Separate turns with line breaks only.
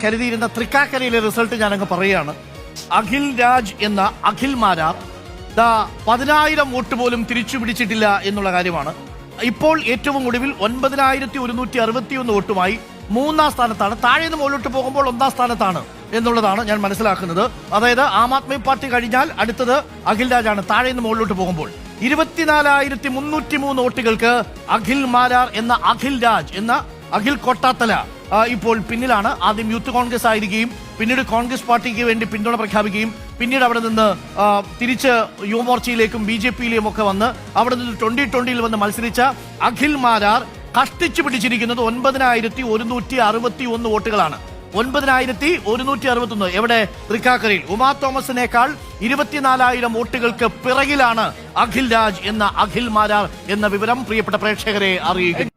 കരുതിയിരുന്ന തൃക്കാക്കരയിലെ റിസൾട്ട് ഞാനങ്ങ് പറയുകയാണ്. അഖിൽ രാജ് എന്ന അഖിൽ മാരാർ 10,000 വോട്ട് പോലും തിരിച്ചു പിടിച്ചിട്ടില്ല എന്നുള്ള കാര്യമാണ്. ഇപ്പോൾ ഏറ്റവും ഒടുവിൽ 9,161 വോട്ടുമായി 3-ാം സ്ഥാനത്താണ്. താഴെ നിന്ന് മുകളിലോട്ട് പോകുമ്പോൾ 1-ാം സ്ഥാനത്താണ് എന്നുള്ളതാണ് ഞാൻ മനസ്സിലാക്കുന്നത്. അതായത് ആം ആദ്മി പാർട്ടി കഴിഞ്ഞാൽ അടുത്തത് അഖിൽ രാജാണ് താഴെ നിന്ന് മുകളിലോട്ട് പോകുമ്പോൾ. 24,303 വോട്ടുകൾക്ക് അഖിൽ മാരാർ എന്ന അഖിൽ രാജ് എന്ന അഖിൽ കൊട്ടാത്തല ഇപ്പോൾ പിന്നിലാണ്. ആദ്യം യൂത്ത് കോൺഗ്രസ് ആയിരിക്കുകയും പിന്നീട് കോൺഗ്രസ് പാർട്ടിക്ക് വേണ്ടി പിന്തുണ പ്രഖ്യാപിക്കുകയും പിന്നീട് അവിടെ നിന്ന് തിരിച്ച് യുവമോർച്ചയിലേക്കും BJP-യിലും ഒക്കെ വന്ന് അവിടെ നിന്ന് 2020-ൽ വന്ന് മത്സരിച്ച അഖിൽ മാരാർ കഷ്ടിച്ചു പിടിച്ചിരിക്കുന്നത് 9,161 വോട്ടുകളാണ്. 9,161 എവിടെ? തൃക്കാക്കരയിൽ. ഉമാ തോമസിനേക്കാൾ 24,000 വോട്ടുകൾക്ക് പിറകിലാണ് അഖിൽ രാജ് എന്ന അഖിൽ മാരാർ എന്ന വിവരം പ്രിയപ്പെട്ട പ്രേക്ഷകരെ അറിയിക്കുന്നു.